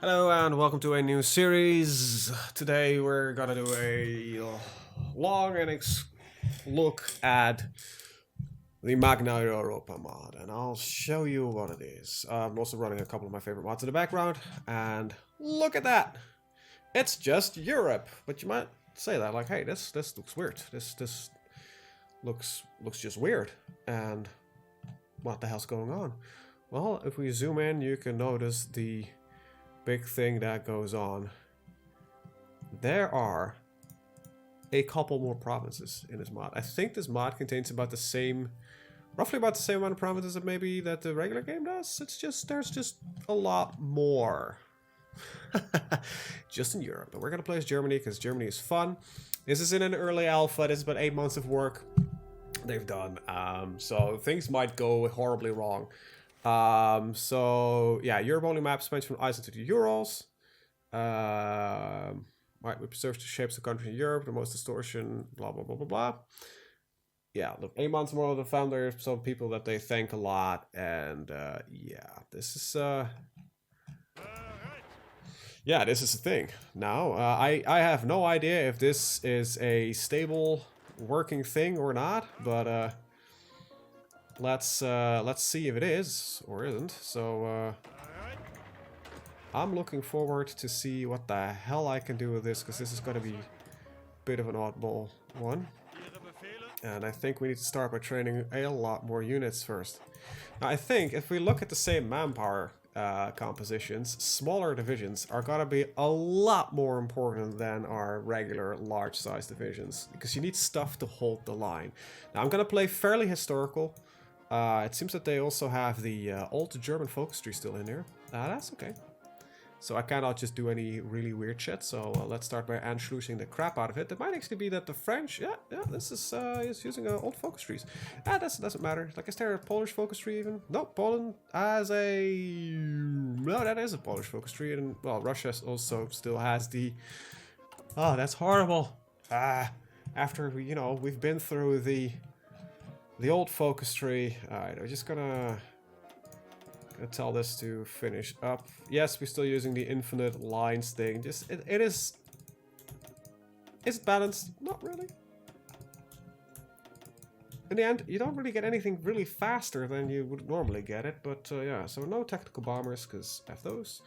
Hello and welcome to a new series. Today we're gonna do a long and look at the Magna Europa mod, and I'll show you what it is. I'm also running a couple of my favorite mods in the background, and look at that! It's just Europe, but you might say that like, hey, this looks weird. This looks just weird, and what the hell's going on? Well, if we zoom in, you can notice the big thing that goes on. There are a couple more provinces in this mod. I think this mod contains about the same, roughly about the same amount of provinces that maybe that the regular game does. It's just, there's just a lot more. Just in Europe. But we're gonna play as Germany because Germany is fun. This is in an early alpha. This is about 8 months of work they've done. So things might go horribly wrong. So yeah, Europe only map spans from Iceland to the Urals. Right, we preserve the shapes of the country in Europe, the most distortion, blah blah blah blah blah. Yeah, look, 8 months more of the founder, some people that they thank a lot, and yeah, this is yeah, this is the thing. Now, I have no idea if this is a stable working thing or not, but let's see if it is or isn't. So I'm looking forward to see what the hell I can do with this, because this is going to be a bit of an oddball one. And I think we need to start by training a lot more units first. Now, I think if we look at the same manpower compositions, smaller divisions are going to be a lot more important than our regular large-sized divisions, because you need stuff to hold the line. Now, I'm going to play fairly historical. It seems that they also have the old German focus tree still in there. That's okay. So I cannot just do any really weird shit. So let's start by Anschlussing the crap out of it. It might actually be that the French, yeah, this is using old focus trees. That doesn't matter. Like, is there a Polish focus tree even? No, Poland has a, no, that is a Polish focus tree, and well, Russia also still has the. Oh, that's horrible. After we, we've been through the old focus tree. All right, we're just gonna tell this to finish up. Yes, we're still using the infinite lines thing. Just is it balanced? Not really. In the end, you don't really get anything really faster than you would normally get it, but yeah, so no tactical bombers, because F those.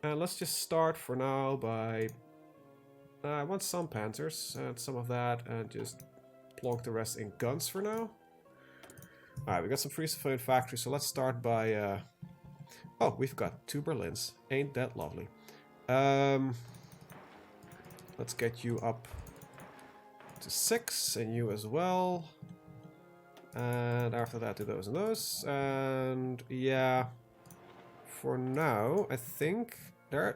And let's just start for now by I want some panzers and some of that, and just plonk the rest in guns for now. Alright, we got some free civilian factories, so let's start by oh, we've got 2 Berlins. Ain't that lovely. Let's get you up to 6, and you as well. And after that, do those and those. And yeah, for now, I think I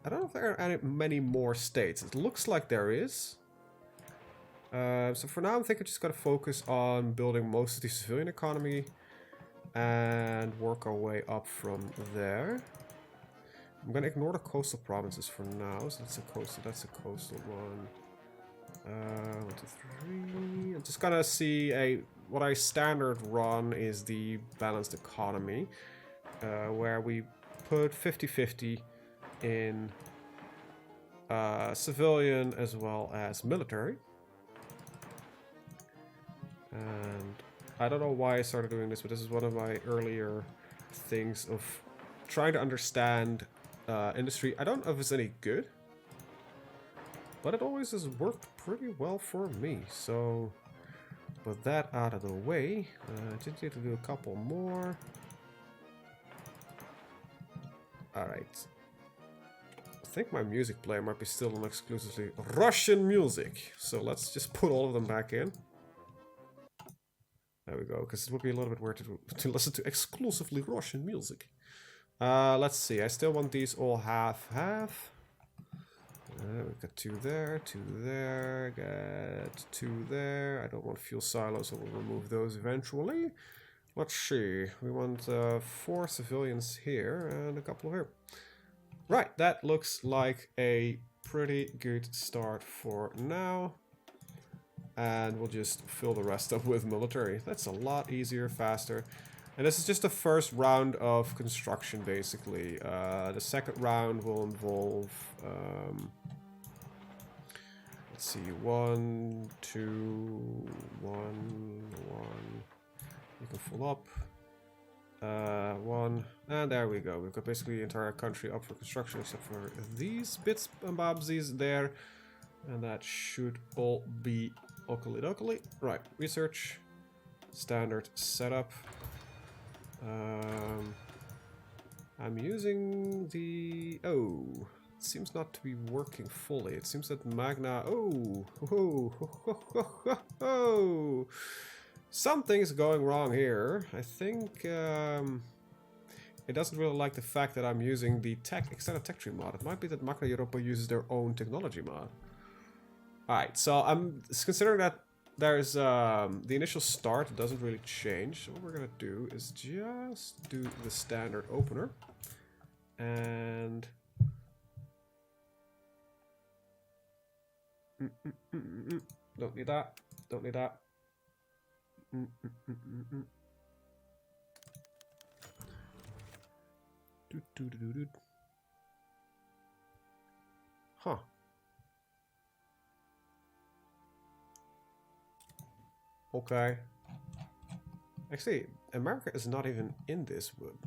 don't know if there are many more states. It looks like there is. So for now, I think I just gotta focus on building most of the civilian economy and work our way up from there. I'm gonna ignore the coastal provinces for now. So that's a coastal one. 1, 2, 3. I'm just gonna see what I standard run is the balanced economy, where we put 50-50 in civilian as well as military. And I don't know why I started doing this, but this is one of my earlier things of trying to understand industry. I don't know if it's any good, but it always has worked pretty well for me. So with that out of the way, I just need to do a couple more. Alright. I think my music player might be still on exclusively Russian music. So let's just put all of them back in. There we go, because it would be a little bit weird to listen to exclusively Russian music. Let's see, I still want these all half. We've got 2 there, 2 there, got 2 there. I don't want fuel silos, so we'll remove those eventually. Let's see, we want 4 civilians here and a couple here. Right, that looks like a pretty good start for now. And we'll just fill the rest up with military. That's a lot easier, faster. And this is just the first round of construction, basically. The second round will involve... let's see, 1, 2, 1, 1. You can fill up. 1, and there we go. We've got basically the entire country up for construction except for these bits and bobsies there. And that should all be oakley. Right, research. Standard setup. I'm using the... Oh, it seems not to be working fully. It seems that Magna... Oh! Something's going wrong here. I think it doesn't really like the fact that I'm using the extended tech tree mod. It might be that Magna Europa uses their own technology mod. Alright, so I'm considering that there's the initial start doesn't really change. So what we're gonna do is just do the standard opener. And don't need that. Don't need that. Huh. Okay. Actually, America is not even in this wood.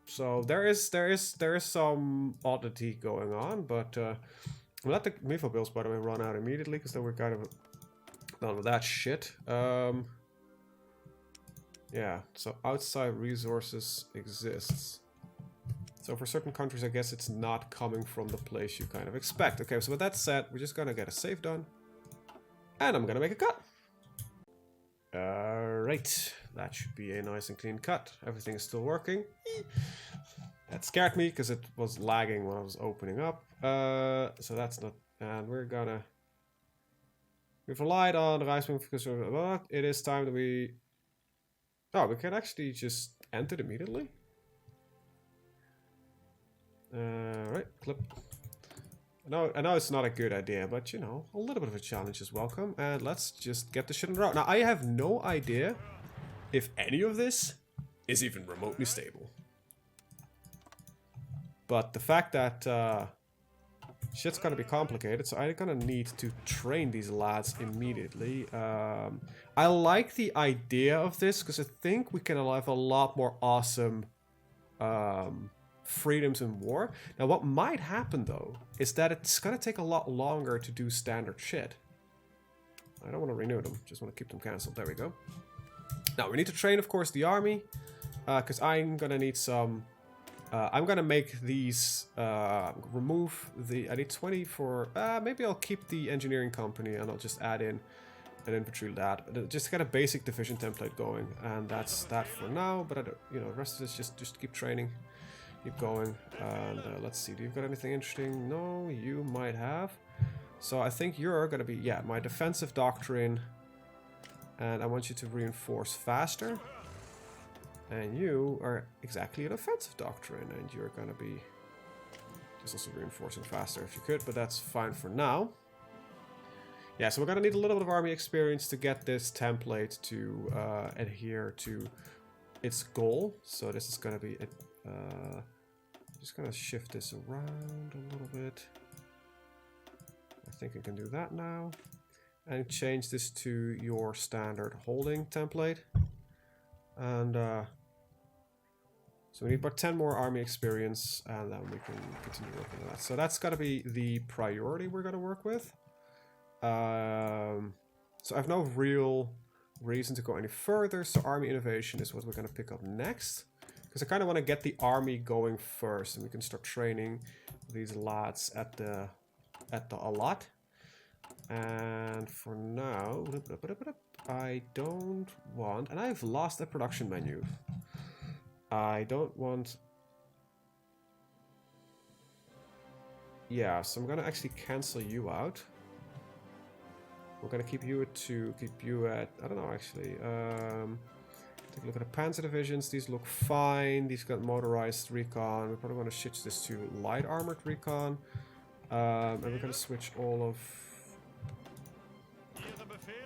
So there is some oddity going on, but we'll let the Mifo bills, by the way, run out immediately, because then we're kind of done with that shit. Yeah, so outside resources exists. So for certain countries, I guess it's not coming from the place you kind of expect. Okay, so with that said, we're just gonna get a save done. And I'm gonna make a cut. Alright, that should be a nice and clean cut. Everything is still working. That scared me because it was lagging when I was opening up. So that's not... And we're gonna... We've relied on the Rise because it is time that we... Oh, we can actually just end it immediately. Right, clip. I know it's not a good idea, but you know, a little bit of a challenge is welcome. And let's just get the shit in a row. Now, I have no idea if any of this is even remotely stable. But the fact that shit's gonna be complicated, so I'm gonna need to train these lads immediately. I like the idea of this because I think we can have a lot more awesome freedoms in war. Now what might happen though is that it's gonna take a lot longer to do standard shit. I don't want to renew them, just want to keep them cancelled. There we go. Now we need to train, of course, the army, because I'm gonna need some... I'm gonna make these, remove the... I need 20 for... maybe I'll keep the engineering company and I'll just add in an infantry lad. Just get a basic division template going, and that's that for now. But I don't, you know, the rest of this just keep training, keep going. And let's see, do you got anything interesting? No, you might have. So I think you're gonna be, yeah, my defensive doctrine, and I want you to reinforce faster. And you are exactly an offensive doctrine, and you're gonna be just also reinforcing faster if you could, but that's fine for now. Yeah, so we're gonna need a little bit of army experience to get this template to adhere to its goal. So this is gonna be it. Just gonna shift this around a little bit. I think I can do that now, and change this to your standard holding template. And so we need about 10 more army experience, and then we can continue working on that. So that's got to be the priority we're going to work with. So I have no real reason to go any further. So army innovation is what we're going to pick up next, because I kind of want to get the army going first, and we can start training these lads at the allot. And for now, I don't want, and I've lost a production menu. I don't want... Yeah, so I'm gonna actually cancel you out. We're gonna keep you at 2, keep you at... I don't know, actually. Take a look at the Panzer divisions. These look fine. These got motorized recon. We probably want to switch this to light armored recon. And we're gonna switch all of...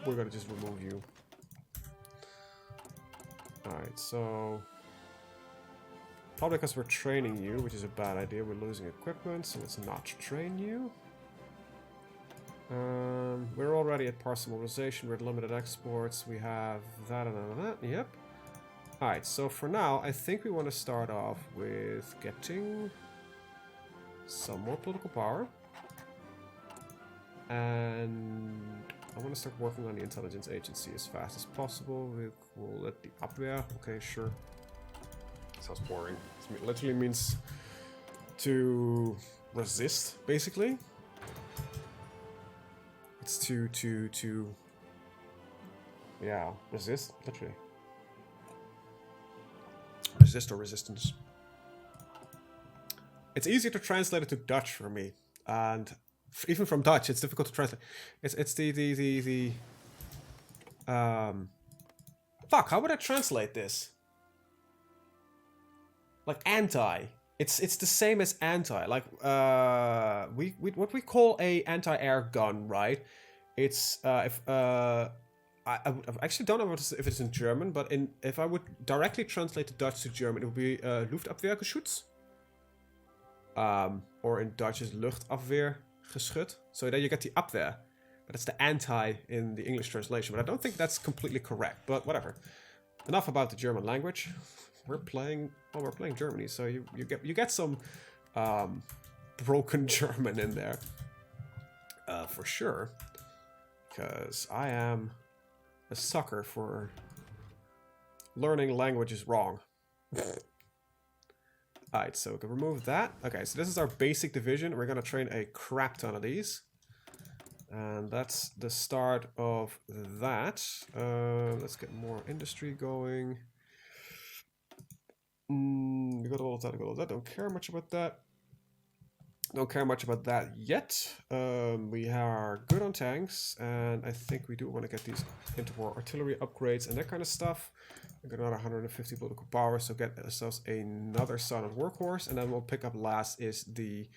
We're gonna just remove you. Alright, so... Probably because we're training you, which is a bad idea. We're losing equipment, so let's not train you. We're already at parcel mobilization, we're at limited exports, we have that and that, yep. Alright, so for now, I think we want to start off with getting some more political power. And I want to start working on the intelligence agency as fast as possible. We'll let the Abwehr, okay, sure. Sounds boring. It literally means to resist, basically. It's to yeah, resist, literally. Resist or resistance. It's easier to translate it to Dutch for me, and even from Dutch, it's difficult to translate. It's the fuck. How would I translate this? Like anti. It's the same as anti. Like what we call a anti-air gun, right? It's I actually don't know if it's in German, but if I would directly translate the Dutch to German, it would be Luftabwehrgeschütz. Or in Dutch is Luchtabwehrgeschütz. So then you get the Abwehr, but it's the anti in the English translation. But I don't think that's completely correct. But whatever. Enough about the German language. We're playing Germany, so you get some broken German in there for sure. Because I am a sucker for learning languages wrong. Alright, so we can remove that. Okay, so this is our basic division. We're going to train a crap ton of these. And that's the start of that. Let's get more industry going. We got all of that, we got all of that. Don't care much about that. Don't care much about that yet. We are good on tanks, and I think we do want to get these into more artillery upgrades and that kind of stuff. We got another 150 political power, so get ourselves another silent workhorse, and then we'll pick up last is the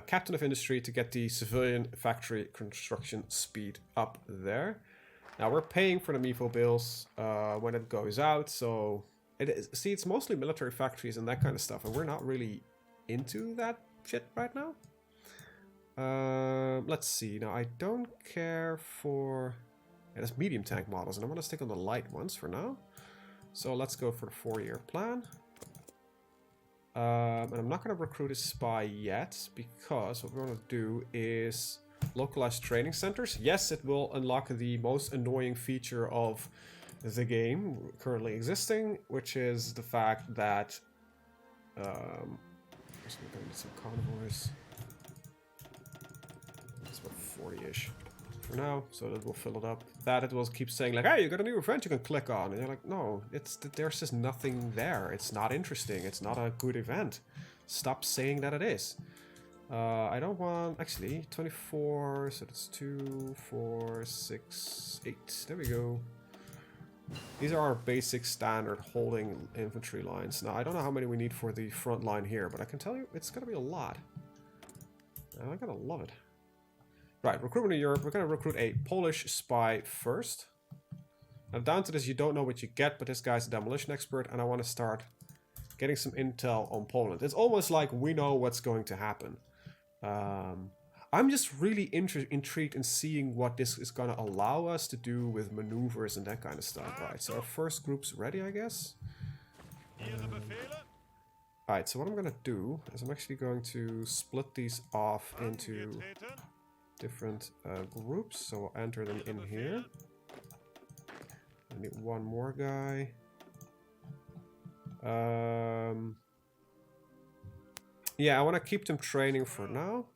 captain of industry to get the civilian factory construction speed up there. Now we're paying for the MIFO bills when it goes out, so see, it's mostly military factories and that kind of stuff, and we're not really into that shit right now. Let's see. Now, I don't care for... Yeah, that's medium tank models, and I want to stick on the light ones for now. So let's go for the 4-year plan. And I'm not going to recruit a spy yet, because what we're going to do is localize training centers. Yes, it will unlock the most annoying feature of the game currently existing, which is the fact that we're going to need some convoys. That's about 40-ish for now, so that will fill it up. That it will keep saying like, hey, you got a new event you can click on, and you're like, no, there's just nothing there. It's not interesting. It's not a good event. Stop saying that it is. I don't want, actually, 24, so that's 2, 4, 6, 8. There we go. These are our basic standard holding infantry lines. Now, I don't know how many we need for the front line here, but I can tell you it's going to be a lot. And I'm going to love it. Right, recruitment in Europe. We're going to recruit a Polish spy first. Now, down to this, you don't know what you get, but this guy's a demolition expert, and I want to start getting some intel on Poland. It's almost like we know what's going to happen. I'm just really intrigued in seeing what this is going to allow us to do with maneuvers and that kind of stuff. Right, so our first group's ready, I guess. Alright, so what I'm going to do is I'm actually going to split these off into different groups. So I'll enter them in here. I need one more guy. Yeah, I want to keep them training for now.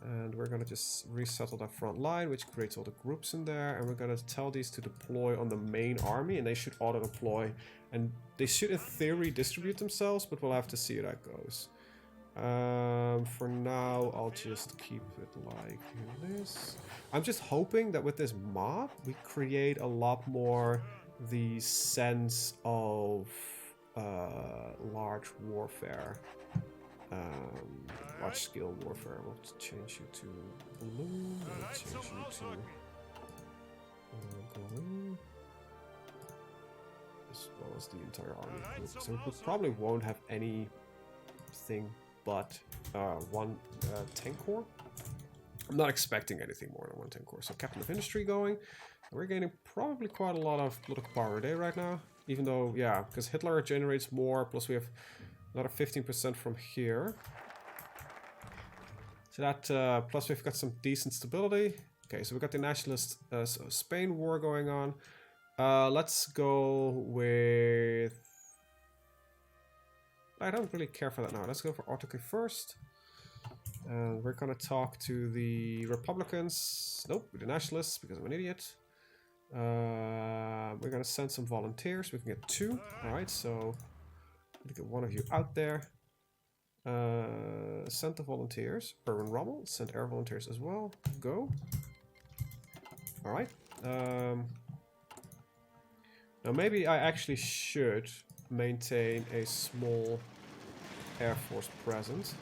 And we're going to just resettle that front line, which creates all the groups in there. And we're going to tell these to deploy on the main army, and they should auto-deploy. And they should, in theory, distribute themselves, but we'll have to see how that goes. For now, I'll just keep it like this. I'm just hoping that with this mod, we create a lot more the sense of large warfare. Large scale warfare. We'll change you to blue. We'll change you to green. as well as the entire army group. So we probably won't have anything but one tank corps. I'm not expecting anything more than one tank corps. So Captain of Industry going. We're gaining probably quite a lot of political power a day right now. Even though, yeah, because Hitler generates more, plus we have another 15% from here. So that, plus we've got some decent stability. Okay, so we've got the nationalist Spain war going on. Let's go with... I don't really care for that now. Let's go for autocracy first. And we're gonna talk to the Republicans. Nope, the nationalists, because I'm an idiot. We're gonna send some volunteers. We can get 2. Alright, so we get one of you out there. Send the volunteers. Urban Rommel, send air volunteers as well. Go. Alright. Now maybe I actually should maintain a small Air Force presence.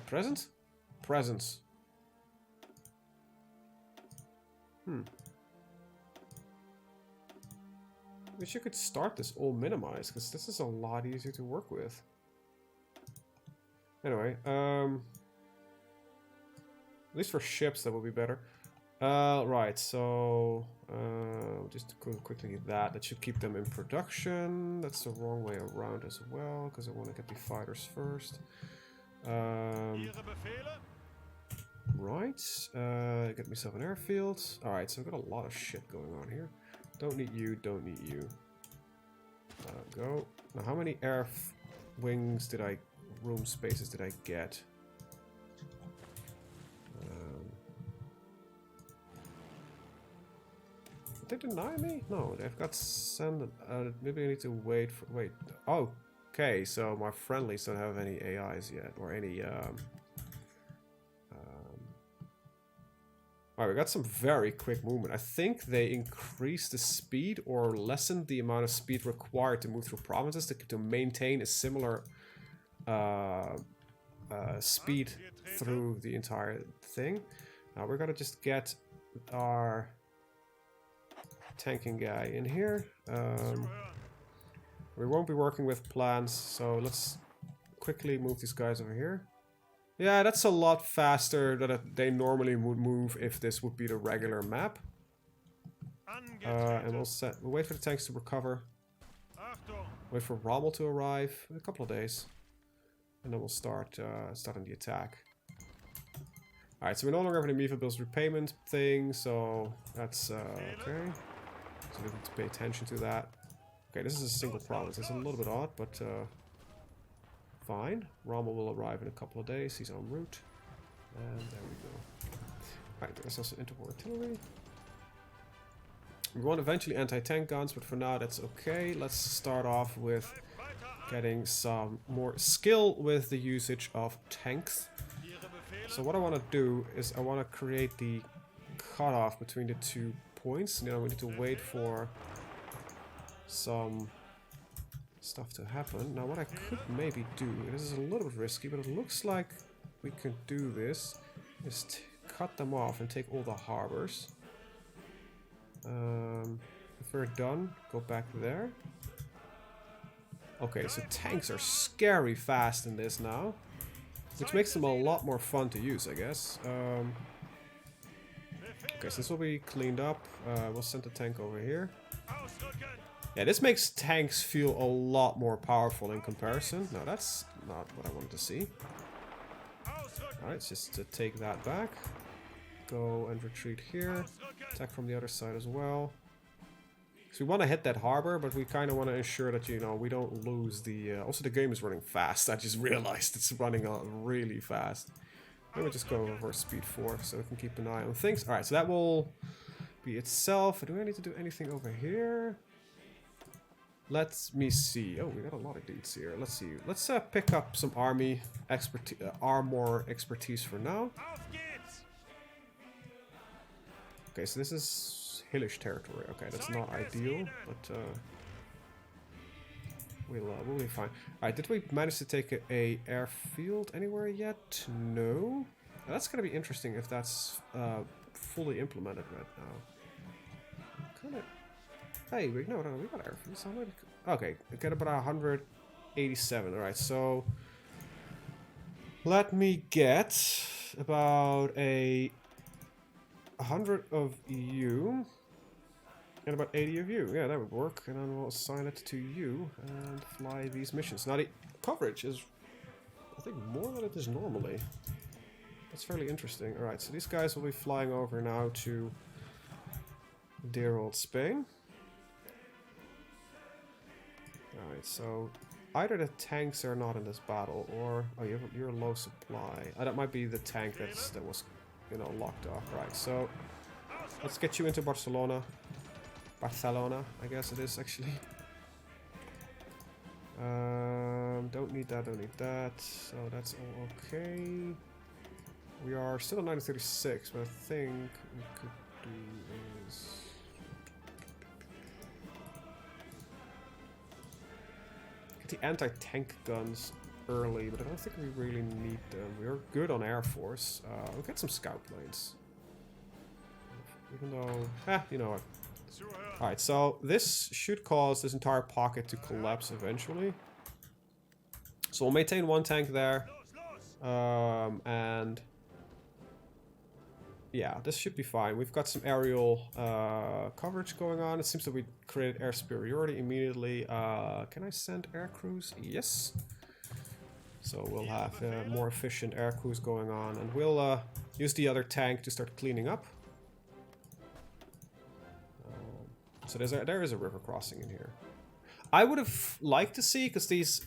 Presence. I wish you could start this all minimized, because this is a lot easier to work with. Anyway, at least for ships that will be better. Right, so just to quickly that should keep them in production. That's the wrong way around as well, because I want to get the fighters first. Right, get myself an airfield. Alright, so I've got a lot of shit going on here. Don't need you, don't need you. Go. Now, how many air wings did I, room spaces did I get? Did they deny me? No, they've got send. Maybe I need to wait for. Wait. Oh, okay, so my friendlies don't have any AIs yet, or any. Alright, we got some very quick movement. I think they increased the speed or lessened the amount of speed required to move through provinces to maintain a similar speed through the entire thing. Now we're gonna just get our tanking guy in here. We won't be working with plans, so let's quickly move these guys over here. Yeah, that's a lot faster than they normally would move if this would be the regular map. And we'll wait for the tanks to recover. Wait for Rommel to arrive in a couple of days. And then we'll start on the attack. Alright, so we no longer have an Amiva Bills repayment thing, so that's okay. So we need to pay attention to that. Okay, this is a single province. It's a little bit odd, but fine. Rommel will arrive in a couple of days. He's en route. And there we go. Alright, there's also interwar artillery. We want eventually anti-tank guns, but for now that's okay. Let's start off with getting some more skill with the usage of tanks. So what I want to do is I want to create the cutoff between the 2 points. Now we need to wait for some stuff to happen. Now what I could maybe do, this is a little bit risky, but it looks like we could do this, is cut them off and take all the harbors. If we're done, go back there. Okay, so tanks are scary fast in this now, which makes them a lot more fun to use, I guess. Okay, so this will be cleaned up. We'll send the tank over here. Yeah, this makes tanks feel a lot more powerful in comparison. No, that's not what I wanted to see. Alright, just to take that back. Go and retreat here. Attack from the other side as well. So we want to hit that harbor, but we kind of want to ensure that, you know, we don't lose the... also, the game is running fast. I just realized it's running really fast. Maybe just go over speed 4 so we can keep an eye on things. Alright, so that will be itself. Do I need to do anything over here? Let me see. Oh, we got a lot of dudes here. Let's see. Let's pick up some army expertise, armor expertise for now. Okay, so this is Hillish territory. Okay, that's not ideal, but we'll be fine. Alright, did we manage to take a airfield anywhere yet? No. That's gonna be interesting if that's fully implemented right now. Kinda Hey, wait, no, we got air force. Okay, get about 187. All right, so let me get about 100 of you and about 80 of you. Yeah, that would work. And then we'll assign it to you and fly these missions. Now the coverage is, I think, more than it is normally. That's fairly interesting. All right, so these guys will be flying over now to dear old Spain. Alright, so either the tanks are not in this battle, or oh, you're low supply. That might be the tank that was, you know, locked off. Right, so let's get you into Barcelona. Barcelona, I guess it is actually. Don't need that, don't need that. So that's all okay. We are still at 936, but I think we could do is get the anti-tank guns early, but I don't think we really need them. We're good on Air Force. We'll get some scout planes. Even though, you know what. Alright, so this should cause this entire pocket to collapse eventually. So we'll maintain one tank there. And yeah, this should be fine. We've got some aerial coverage going on. It seems that we created air superiority immediately. Can I send air crews? Yes. So we'll have more efficient air crews going on. And we'll use the other tank to start cleaning up. So there is a river crossing in here. I would have liked to see, because these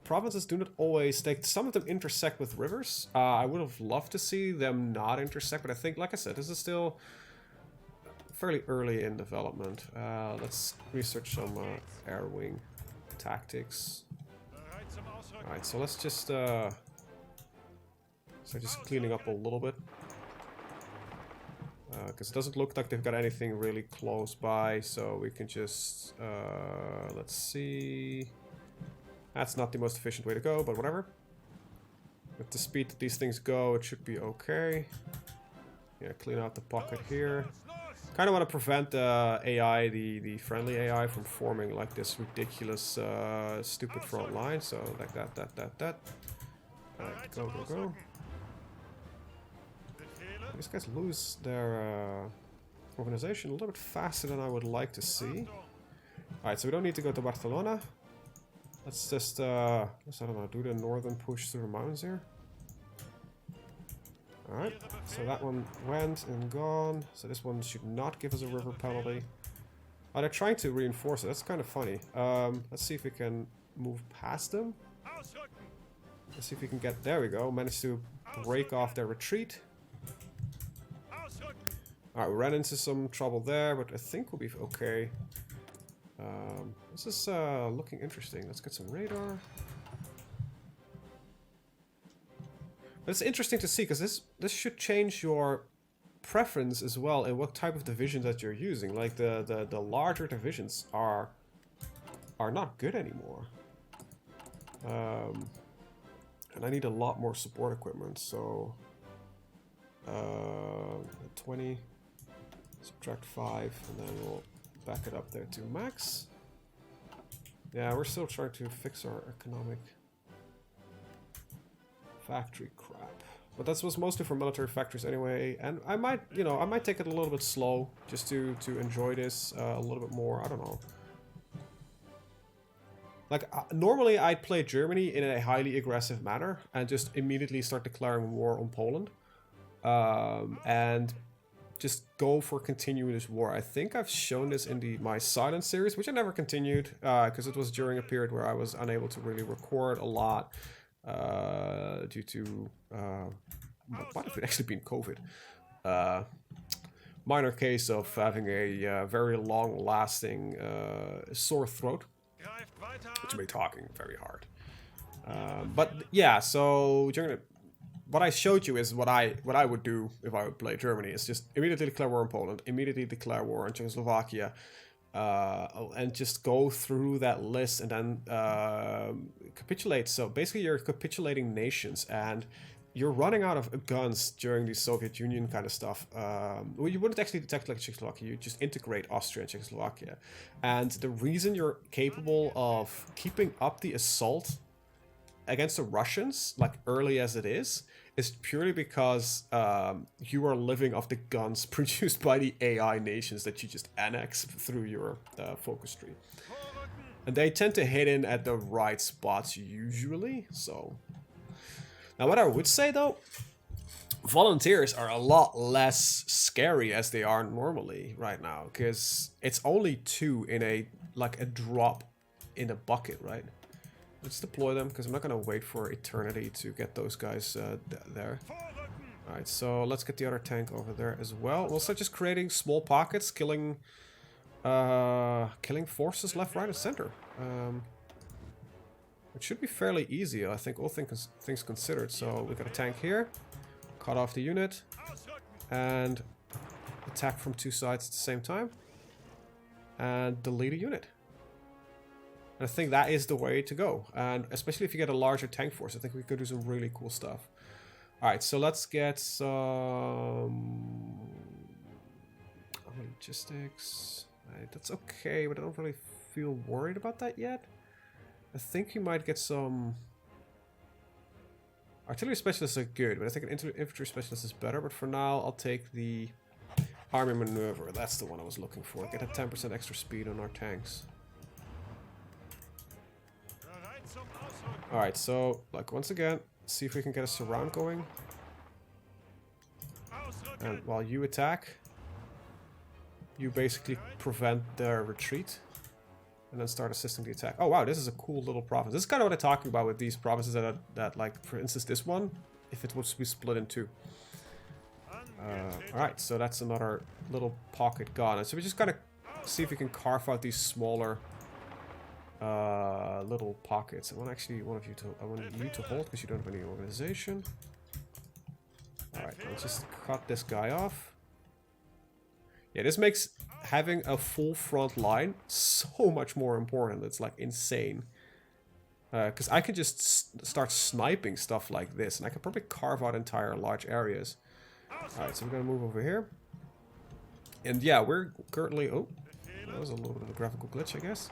provinces do not always, some of them intersect with rivers. I would have loved to see them not intersect, but I think, like I said, this is still fairly early in development. Let's research some air wing tactics. Alright, so let's just start just cleaning up a little bit. Because it doesn't look like they've got anything really close by, so we can just, let's see. That's not the most efficient way to go, but whatever. With the speed that these things go, it should be okay. Yeah, clean out the pocket here. Kind of want to prevent the AI, the friendly AI, from forming like this ridiculous, stupid front line. So like that. Alright, go. These guys lose their organization a little bit faster than I would like to see. Alright, so we don't need to go to Barcelona. Let's just, I don't know, do the northern push through the mountains here. Alright, so that one went and gone. So this one should not give us a river penalty. Oh, they're trying to reinforce it. That's kind of funny. Let's see if we can move past them. Let's see if we can get, there we go, manage to break off their retreat. Alright, we ran into some trouble there, but I think we'll be okay. This is looking interesting. Let's get some radar. But it's interesting to see, because this should change your preference as well in what type of division that you're using. Like the larger divisions are not good anymore. And I need a lot more support equipment, so 20 subtract 5, and then we'll back it up there to max. Yeah, we're still trying to fix our economic factory crap. But that was mostly for military factories anyway, and I might, you know, I might take it a little bit slow just to enjoy this a little bit more. I don't know. Like, normally I'd play Germany in a highly aggressive manner and just immediately start declaring war on Poland. And just go for continuing this war. I think I've shown this in my Silence series, which I never continued, because it was during a period where I was unable to really record a lot, due to, what might have actually been COVID. Minor case of having a very long-lasting sore throat, which made talking very hard. But yeah, so during the, what I showed you is what I would do if I would play Germany, is just immediately declare war on Poland, immediately declare war on Czechoslovakia, and just go through that list and then capitulate. So basically you're capitulating nations, and you're running out of guns during the Soviet Union kind of stuff. Well, you wouldn't actually detect like Czechoslovakia, you just integrate Austria and Czechoslovakia. And the reason you're capable of keeping up the assault against the Russians, like early as it is purely because you are living off the guns produced by the AI nations that you just annex through your focus tree. And they tend to hit in at the right spots usually, so... Now what I would say though, volunteers are a lot less scary as they are normally right now, because it's only 2 in a drop in a bucket, right? Let's deploy them, because I'm not going to wait for eternity to get those guys there. Alright, so let's get the other tank over there as well. We'll start just creating small pockets, killing forces left, right, and center. It should be fairly easy, I think, all things considered. So we got a tank here, cut off the unit, and attack from 2 sides at the same time, and delete a unit. And I think that is the way to go, and especially if you get a larger tank force, I think we could do some really cool stuff. Alright, so let's get some logistics. Right, that's okay, but I don't really feel worried about that yet. I think we might get some... Artillery specialists are good, but I think an infantry specialist is better. But for now, I'll take the army maneuver. That's the one I was looking for. Get a 10% extra speed on our tanks. Alright, so, like, once again, see if we can get a surround going. And while you attack, you basically prevent their retreat. And then start assisting the attack. Oh wow, this is a cool little province. This is kind of what I'm talking about with these provinces that like, for instance, this one, if it was to be split in 2. Alright, so that's another little pocket gone. So we just gotta see if we can carve out these smaller little pockets. I want you to hold because you don't have any organization. Alright, let's just cut this guy off. Yeah, this makes having a full front line so much more important. It's like insane. Because I can just start sniping stuff like this, and I can probably carve out entire large areas. Alright, so we're gonna move over here. And yeah, we're currently... Oh, that was a little bit of a graphical glitch, I guess.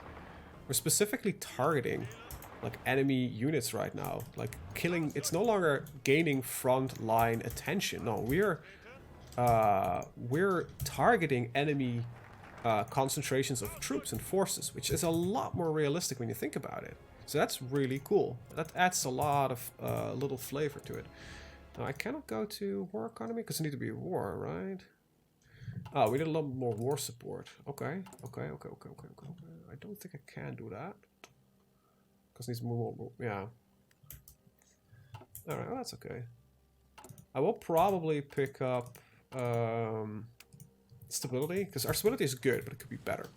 We're specifically targeting like enemy units right now. Like killing... It's no longer gaining front line attention. No, we're targeting enemy concentrations of troops and forces, which is a lot more realistic when you think about it. So that's really cool. That adds a lot of little flavor to it. Now I cannot go to war economy because I need to be war, right? Oh, we need a lot more war support. Okay. I don't think I can do that because it needs more. Yeah. All right, well, that's okay. I will probably pick up stability, because our stability is good, but it could be better.